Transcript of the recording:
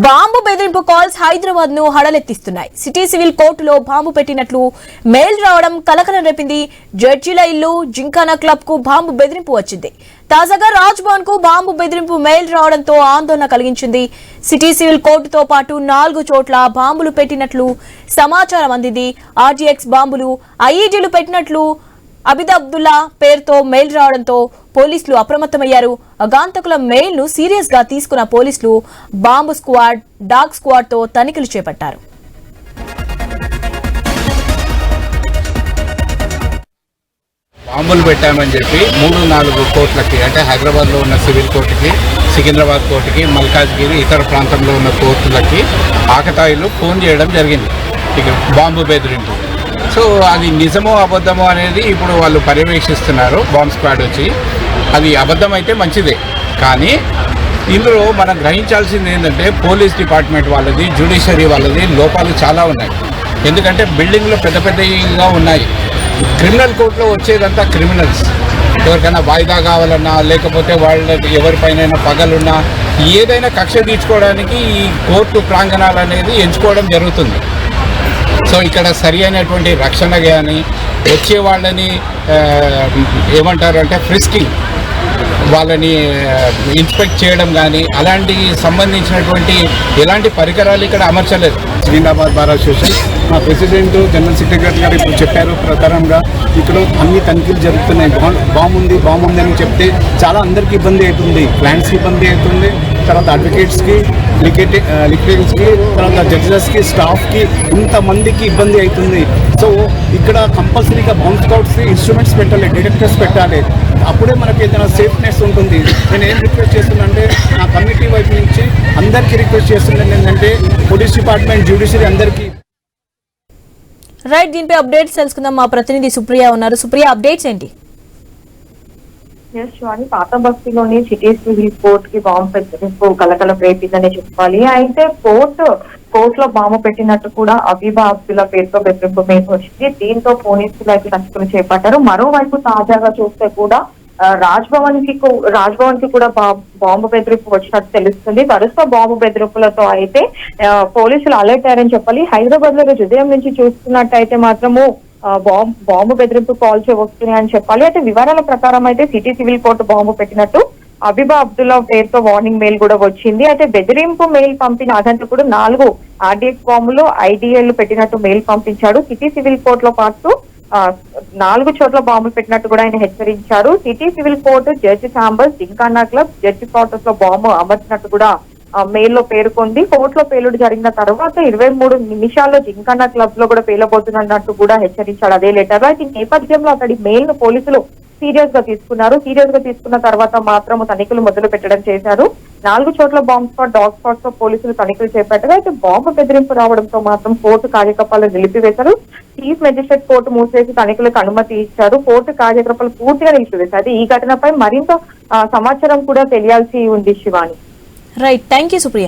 Bomb బెదిరింపు calls Hyderabad ను హడలెత్తిస్తున్నాయి. City civil కోర్టులో బాంబు పెట్టినట్లు మెయిల్ రావడం కలకలం రేపింది. జడ్జిల ఇల్లు జింకానా క్లబ్ కు బాంబు బెదిరింపు వచ్చింది. తాజాగా రాజ్ భవన్ కు బాంబు బెదిరింపు మెయిల్ రావడంతో ఆందోళన కలిగించింది. సిటీ సివిల్ కోర్టుతో పాటు 4 చోట్ల బాంబులు పెట్టినట్లు సమాచారం అందింది. ఆర్జీఎక్స్ బాంబులు, ఐఈడీలు పెట్టినట్లు అబిద్ అబ్దుల్లా పేరుతో మెయిల్ రావడంతో పోలీసులు అప్రమత్తమయ్యారు. అగాంతకుల మెయిల్ ను సీరియస్ గా తీసుకున్న పోలీసులు బాంబు స్క్వాడ్, డాగ్ స్క్వాడ్ తో తనిఖీలు చేపట్టారు. బాంబులు పెట్టామని చెప్పి 3-4 కోర్టులకి, అంటే హైదరాబాద్ లో ఉన్న సివిల్ కోర్టుకి, సికింద్రాబాద్ కోర్టుకి, మల్కాజ్గిరి ఇతర ప్రాంతంలో ఉన్న కోర్టులకి ఆకతాయిలు ఫోన్ చేయడం జరిగింది. ఇక బాంబు బెదిరింపు. సో అది నిజమో అబద్ధమో అనేది ఇప్పుడు వాళ్ళు పర్యవేక్షిస్తున్నారు. బాంబ్ స్క్వాడ్ వచ్చి అది అబద్ధం అయితే మంచిదే, కానీ ఇందులో మనం గ్రహించాల్సింది ఏంటంటే పోలీస్ డిపార్ట్మెంట్ వాళ్ళది, జ్యుడిషియరీ వాళ్ళది లోపాలు చాలా ఉన్నాయి. ఎందుకంటే బిల్డింగ్లు పెద్ద పెద్దగా ఉన్నాయి. క్రిమినల్ కోర్టులో వచ్చేదంతా క్రిమినల్స్. ఎవరికైనా వాయిదా కావాలన్నా, లేకపోతే వాళ్ళకి ఎవరిపైన పగలున్నా, ఏదైనా కక్ష తీర్చుకోవడానికి ఈ కోర్టు ప్రాంగణాలు అనేది ఎంచుకోవడం జరుగుతుంది. సో ఇక్కడ సరి అయినటువంటి రక్షణ కానీ, వచ్చే వాళ్ళని ఏమంటారు అంటే ఫ్రిస్కింగ్, వాళ్ళని ఇన్స్పెక్ట్ చేయడం కానీ అలాంటి సంబంధించినటువంటి ఎలాంటి పరికరాలు ఇక్కడ అమర్చలేదు. సికింద్రాబాద్ బార్ అసోసియేషన్ మా ప్రెసిడెంట్, జనరల్ సెక్రటరీ గారు ఇప్పుడు చెప్పారు ప్రకారంగా ఇక్కడ అన్ని తనిఖీలు జరుగుతున్నాయి. బాంబు ఉంది అని చెప్తే చాలా అందరికీ ఇబ్బంది అవుతుంది. క్లయింట్స్కి ఇబ్బంది అవుతుంది, తర్వాత అడ్వకేట్స్కి, లిటిగేషన్స్కి, తర్వాత జడ్జెస్కి, స్టాఫ్కి, ఇంతమందికి ఇబ్బంది అవుతుంది. సో ఇక్కడ కంపల్సరీగా బాంబ్ స్క్వాడ్స్కి ఇన్స్ట్రుమెంట్స్ పెట్టాలి, డిటెక్టర్స్ పెట్టాలి. అప్పుడే మనకి ఏదైనా సేఫ్నెస్ ఉంటుంది. నేను ఏం రిక్వెస్ట్ చేస్తున్నానంటే నా కమిటీ వైపు నుంచి అందరికీ రిక్వెస్ట్ చేస్తున్నాను ఏంటంటే పోలీస్ డిపార్ట్మెంట్, జ్యుడిషియరీ అందరికీ. రైట్, దీనిపై అప్డేట్స్ తెలుసుకుందాం. మా ప్రతినిధి సుప్రియ ఉన్నారు. సుప్రియ, అప్డేట్స్ ఏంటి? పాత బస్తీలోని సిటీ సివిల్ కోర్ట్ కి బాంబు పెట్టినట్టు కలకలం రేపిందని చెప్పాలి. అయితే కోర్టులో బాంబు పెట్టినట్టు కూడా అబీబా అబ్దుల్లా పేరుతో బెదిరింపు మీద వచ్చింది. దీంతో పోలీసులు అయితే తనిఖీలు చేపట్టారు. మరోవైపు తాజాగా చూస్తే కూడా రాజ్ భవన్ కి కూడా బాంబు బెదిరింపు వచ్చినట్టు తెలుస్తుంది. వరుస బాంబు బెదిరింపులతో అయితే పోలీసులు అలర్ట్ అయ్యారని చెప్పాలి. హైదరాబాద్ లో ఉదయం నుంచి చూస్తున్నట్టయితే మాత్రము బాంబు బెదిరింపు కాల్స్ వస్తున్నాయని చెప్పాలి. అయితే వివరాల ప్రకారం అయితే సిటీ సివిల్ కోర్టు బాంబు పెట్టినట్టు అబీబా అబ్దుల్లా పేరుతో వార్నింగ్ మెయిల్ కూడా వచ్చింది. అయితే బెదిరింపు మెయిల్ పంపిన అదంతకుడు 4 ఆర్డీఎక్స్ బాంబులు, ఐడిఎల్ పెట్టినట్టు మెయిల్ పంపించాడు. సిటీ సివిల్ కోర్టులో పాటు 4 చోట్ల బాంబులు పెట్టినట్టు కూడా ఆయన హెచ్చరించారు. City civil court judge chambers, gymkhana club, judge quarters లో బాంబు అమర్చినట్టు కూడా మెయిల్ లో పేర్కొంది. కోర్టులో పేలుడు జరిగిన తర్వాత 23 నిమిషాల్లో జింకానా క్లబ్ లో కూడా పేలబోతున్నట్టు కూడా హెచ్చరించాడు అదే లెటర్ లో. అయితే ఈ నేపథ్యంలో అతడి మెయిల్ ను పోలీసులు సీరియస్ గా తీసుకున్నారు. సీరియస్ గా తీసుకున్న తర్వాత మాత్రం తనిఖీలు మొదలు పెట్టడం చేశారు. 4 చోట్ల బాంబ్ స్పాట్, డాగ్ స్పాట్స్ తో పోలీసులు తనిఖీలు చేపట్టారు. అయితే బాంబు బెదిరింపు రావడంతో మాత్రం కోర్టు కార్యకలాపాలను నిలిపివేశారు. చీఫ్ మెజిస్ట్రేట్ కోర్టు మూసివేసి తనిఖీలకు అనుమతి ఇచ్చారు. కోర్టు కార్యకలాపాలు పూర్తిగా నిలిపివేశారు. ఈ ఘటనపై మరింత సమాచారం కూడా తెలియాల్సి ఉంది. Shivani. Right, thank you Supriya.